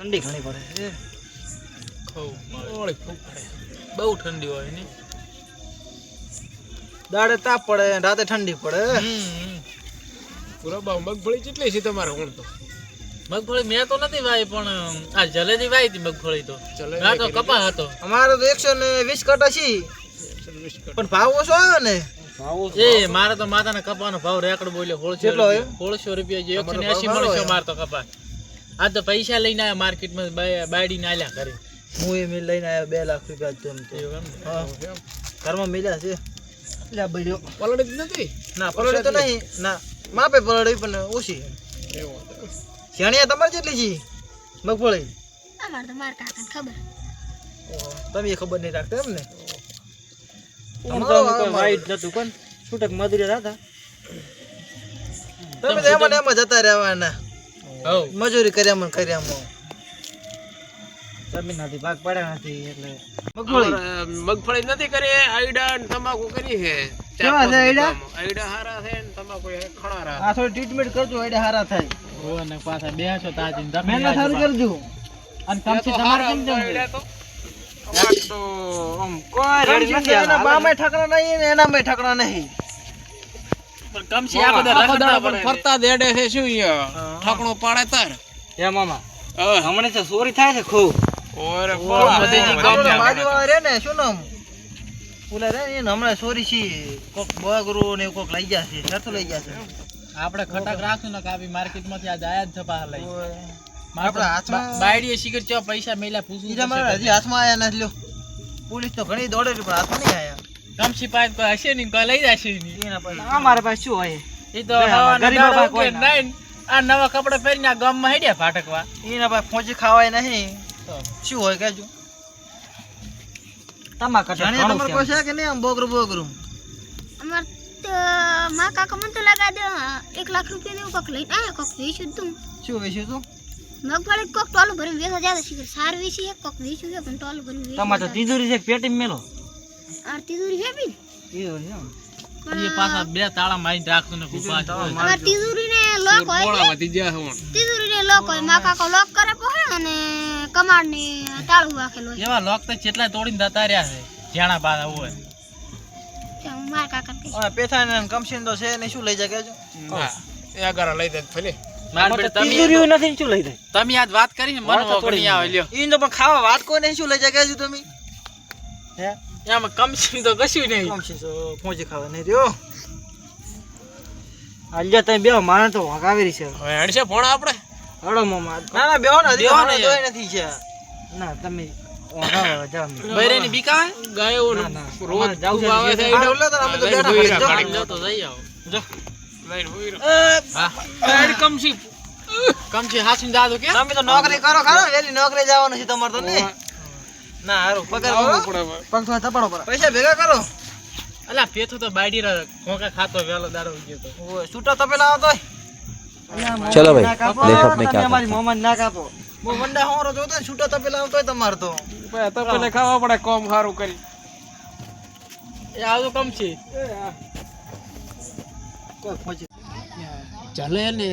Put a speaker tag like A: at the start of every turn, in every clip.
A: ઠંડી ઘણી પડે છે.
B: બહુ ઠંડી હોય ને.
A: દાડે તાપ પડે રાતે ઠંડી પડે.
C: પૂરા મગફળી કેટલી છે તમારે કોણ તો?
B: મગફળી મેં તો નથી વાવી પણ આ જલેજી વાવી હતી મગફળી તો. ના તો કપા હતો.
A: અમારે તો 120 કટા છે પણ ભાવ ઓછો આવ્યો ને.
B: એ મારે તો માતાના કપાનો ભાવ રેકડ બોલ્યો 1600 રૂપિયા જે 180 મળશે મારે તો કપા. આ તો પૈસા લઈને આવ્યા માર્કેટમાં બાયડીને આલ્યા કરે.
A: હું એ મિલ લઈને આવ્યો 2 લાખ રૂપિયા જેમ તો. હા ઘરમાં મિલ્યા છે. લે બળ્યો
C: પલળી નથી
A: ના પલળી તો નહીં ના માપે પલળી પણ ઓછી. શેણિયા તમારે કેટલી છે મગફળી?
D: અમાર તો માર કાકાને ખબર.
A: તમે ખબર નહીં રાખતા એમ ને?
B: તમારો વાઈટ નતું કોણ છૂટક મજૂરી હતા.
A: તમે તો એમ જતા રહેવાના. મજૂરી કર્યામાં જમીન નથી ભાગ પડ્યા નથી એટલે
C: મગફળી નથી કરી આઈડા ને તમાકુ કરી છે.
A: કેવા છે આઈડા?
C: આઈડા હારા છે ને તમાકુ ખણારા.
A: આ થોડી ટ્રીટમેન્ટ કરજો આઈડા હારા થાય.
B: ઓ ને પાછા બેસો તાજી
A: મહેનત સારું કરજો.
B: અને કમસી તમારે કેમ છે
C: આઈડા તો
A: કોઈ રેડી નથી. એના બામે ઠકણા નહીં ને એના મે ઠકણા નહીં.
B: પણ કમસી આ બધા રખડતા પણ
C: ફરતા દેડે છે શું ઠકણો પાડે તાર.
A: હે મામા હમણે તો ચોરી થાય છે ખૂબ.
C: ઓરે
A: બાજુવાળા રે ને શું નામ ઓલા રે ને હમણાં ચોરી છે કોક બગરું ને કોક લઈ ગયા છે. સરતો લઈ ગયા છે.
B: આપણે ખટક રાખશું ને કાપી માર્કેટમાંથી આજ આયા જ છપા લઈ.
A: આપણા હાથમાં
B: બાયડીએ સિગરેટ ચો પૈસા મેલ્યા પૂછું
A: ઈરા મારા હજી હાથમાં આયા નથી. લ્યો પોલીસ તો ઘણી દોડે પણ હાથમાં નહીં આયા.
B: કમસી પાઇપ કોઈ હશે નહીં કોઈ લઈ જશે નહીં.
A: એના પાસે અમારે પાસે શું હોય?
B: એ તો હવાના કોઈ નહીં. આ નવા કપડા પહેરીને આ ગામમાં હેડ્યા ફાટકવા.
A: એના પાસે પહોંચી ખાવાય નહીં. શું હોય કેજો? તમાકુ તમારે કોઈ છે કે નહીં આમ બોગરું બોગરું?
D: અમાર તો મા કાકા મને તો લગા દે 1 લાખ રૂપિયા દેવું કોક લઈને આયા કોક વેચ્યું તું.
A: શું વેચ્યું તું?
D: મગફળી કોક ટોલું ભરીને વેચવા જાતા છે. સાર વેચી એક કોક વેચ્યું છે પણ ટોલું ભરીને વેચવા.
A: તમારે તો તિજોરી છે પેટી મેલો.
D: આ તિજોરી હે બી.
B: એ પાછા બે તાળા મારીને રાખતું ને ખૂબ
D: અમાર તિજોરીને લોક હોય.
C: મોળા વધી ગયા છે.
D: તિજોરીને લોક હોય. મા કાકા લોક કરે પોહે અને કમાડને તાળું રાખેલું હોય.
B: એવા લોક તો કેટલા તોડીને જતા રહ્યા છે જાણા બાદ હોય.
D: ત્યાં માર કાકા કે
A: આ પેથાને કમસીન તો છે ને શું લઈ જાય કેજો?
C: હા એ આગળ લઈ દે ભલે.
A: તિજોરી નથી શું લઈ જાય?
B: તમે આજ વાત કરી ને મન વગડી આવે લ્યો.
A: ઈન તો પણ ખાવા વાત કોઈ નહીં શું લઈ જાય કેજો તમે? હે
B: એમાં કમસી તો કશું નહીં.
A: કમસીન તો પહોંચી ખાવા નહીં રહ્યો. આલ્યા તમે બેહો મારે તો વગાવેરી છે.
C: હવે હેડશે ફોન આપણે
A: હડો મામા. ના ના બેહો ને
B: બેહો ને
A: દોય નથી છે. ના તમે વગાવો જાવ.
B: બૈરેની બીકા
C: ગાયો
A: ના, ના.
C: રોજ
A: જાવ
C: ખૂબ આવે છે.
A: હા, ઓલા તો અમે તો બેઠા
C: લઈને
A: ખાલી
C: કાઢી
B: જો તો જઈ આવો.
A: જો.
C: લઈને હોઈ રહ્યો.
B: હા
C: હેડ કમસી
B: કમસી હાસું દાદો કે
A: તમે તો નોકરી કરો ખરો વેલી નોકરી જવાનું છે તમારે તો ને. ના હારું પગાર
C: આવવું
A: કરો.
C: પડે.
A: પગ તો થપાડો પર પૈસા ભેગા કરો.
B: અલા પેથો તો બાયડી ર કોકા ખાતો વેલો દાડો ગયો તો.
A: ઓય છૂટા તપેલા આવતો.
E: चलो भाई देखो अपने क्या
A: અમારી મોમન ના કાપો. બો વંડા હોરો જોતો ને છૂટા તપેલા આવતો તમાર તો.
C: તો પેલે ખાવા પડે કોમ સારું કરી.
B: એ આવું કમસી
A: કોઈ પહોંચી
C: ચાલે ને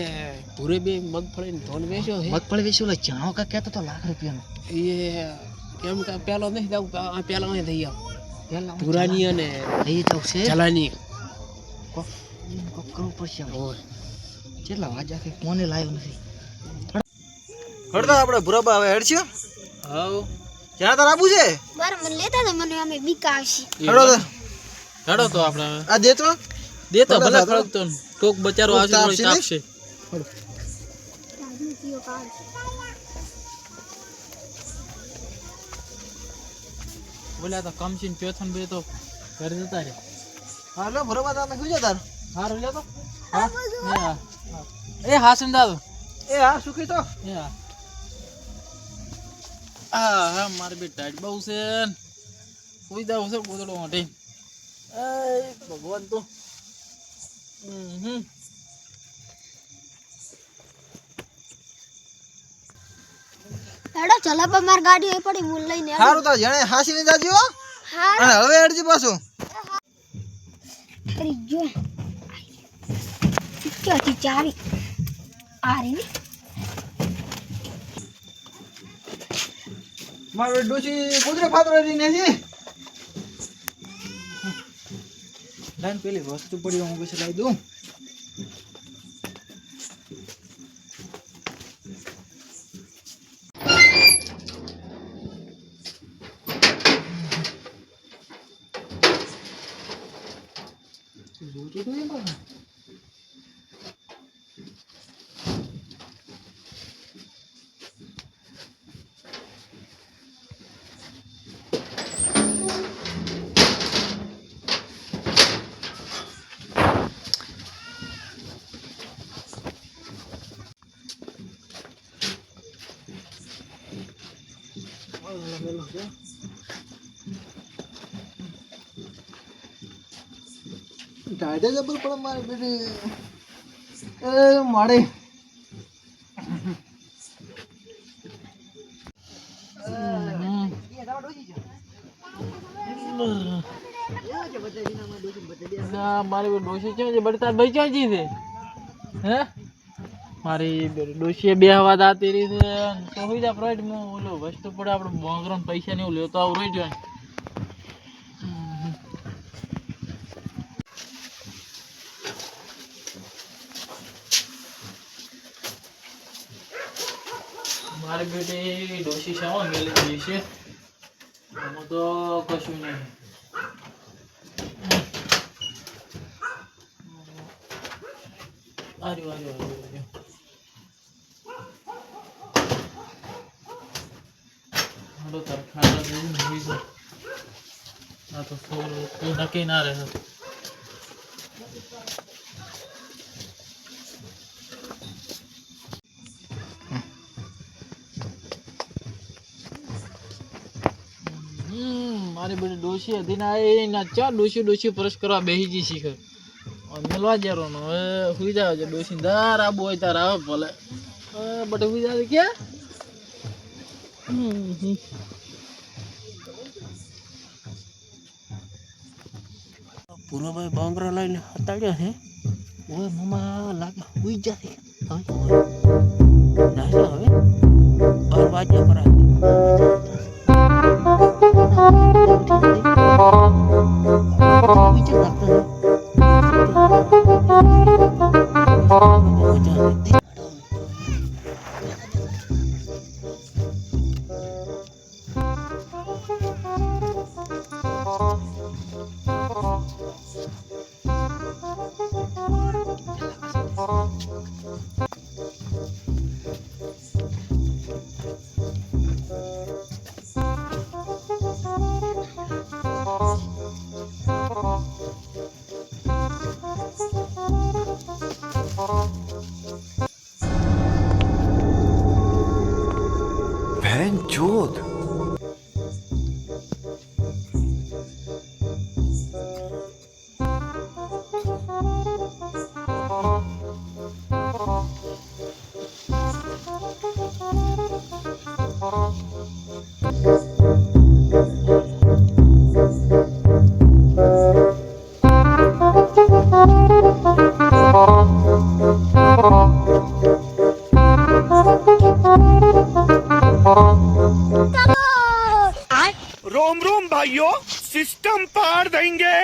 C: પૂરે બે મગફળી ને ધોન વેચ્યો છે.
A: મગફળી વેચી લે જાણો કા કહેતો તો લાખ રૂપિયાનો.
C: એ કેમ કે પેલો નહીં જાવ આ પેલા અહીં થઈ આવ પુરાની અને
A: થઈ તો છે
C: ચલાની
A: કોક કરવું પડશે. કેટલા વાજા કે કોને લાવ્યો નથી. હડતા આપણે ભુરાબા હવે હેડ છે.
B: હાવ
A: જ્યાં તાર આબુ છે
D: બાર મને લેતા તો મને અમે બીક આવશે.
A: હડો તો
B: હેડો તો આપણે
A: આ દેતો
B: દેતો ભલે ખડકતો ને કોક બચારો આવશે થોડી તાપશે. બોલ્યા તો કમસી ને પેથન બે તો ઘરે જતા રે.
A: હા લો ભુરાબા તમે શું છે તાર?
B: હારું લે તો હા એ હાસું દાદો
A: એ હા સુખી તો
B: એ હા હા મારે બે ટાઈટ બહુ છે કોઈ દાવ છે ગોદડો માટે. એ ભગવાન તો
D: હેડો ચલા માર ગાડી એ પડી મુલ લઈને આવો.
A: સારું તો જણે હાસીને જાજી હો.
D: હા
A: અને હવે હેડજી પાછું.
D: અરે જો ક્યાંથી ચાવી આ રે
A: મારો ડોશી કુતરે ફાતરે રહીને છે લાઈન પેલી વસ્તુ પડી હું પછી લાવી દઉં ટાઈટે જબર પણ મારે બેટી એ મારે
B: મારી ડોશી છે બળતા ભાઈ ક્યાં છે હે મારી ડોશીએ બે હવા દાતી રહી છે તો હોઈ જા ફ્રાઈડ માં ઓલો વસ્તુ પડે આપણે બોંગરો પૈસા ને એવું લેતો આવું રહી જાય મારી બેટી ડોશી શામાં મેલી ગઈ છે આમાં તો કશું નહીં આર્યો હાલો તાર ખાતા જેવું નહીં ગયું આ તો કોઈ નક્કી ના રહે મારી બધી ડોશી હતી ને એના ચાર ડોશી પરસ કરવા બેસી જઈ શીખર મેલવા જરો નો હવે હુઈ જાવ છે ડોશી ધાર આબુ હોય તાર આવે ભલે બટ હુઈ જાવ ક્યાં
C: પૂરો ભાઈ બોંગરો લઈને હતાડ્યો છે
A: ઓય મમ્મા લાગે હુઈ જશે
C: નાસો હવે 12 વાગ્યા પર આવી
E: बहनचोद
F: रोम रोम भाइयों सिस्टम पार देंगे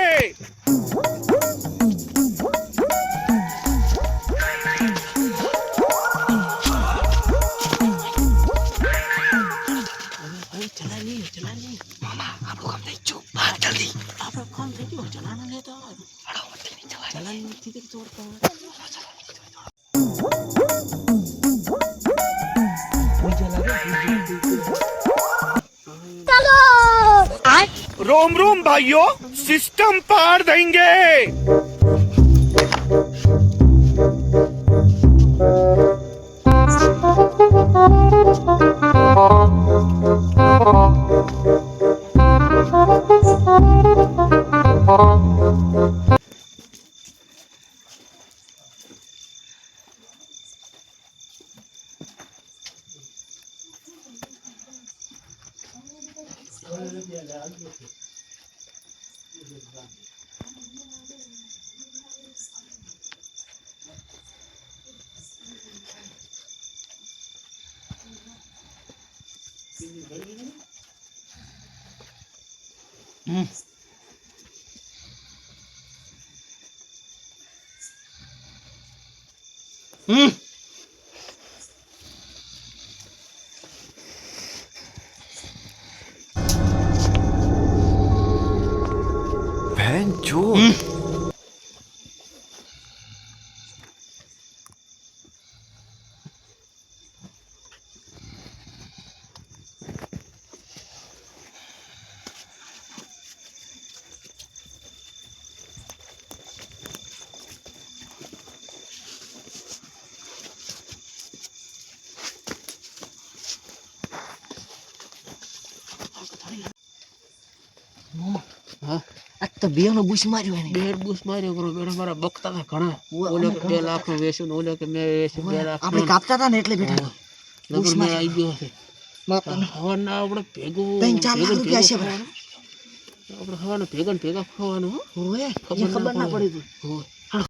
F: रोम रोम भाइयों सिस्टम पार देंगे
C: હા
A: આ તો બે નો બુશ માર્યો એને
C: બેર બુસ માર્યો કરો બેટા મારા બકતા હતા ઘણા ઓલો કે 2 લાખ નું વેચું ને ઓલો કે મેં વેચું 2 લાખ
A: આપણે કાપતા હતા ને એટલે બેઠા
C: લગન મેં આવી ગયો છે હવાના આપણે ભેગું
A: 3-4 લાખ રૂપિયા છે
C: આપણે હવાના ભેગા ખાવાનું હો
A: ઓય ખબર ના પડી
C: હોય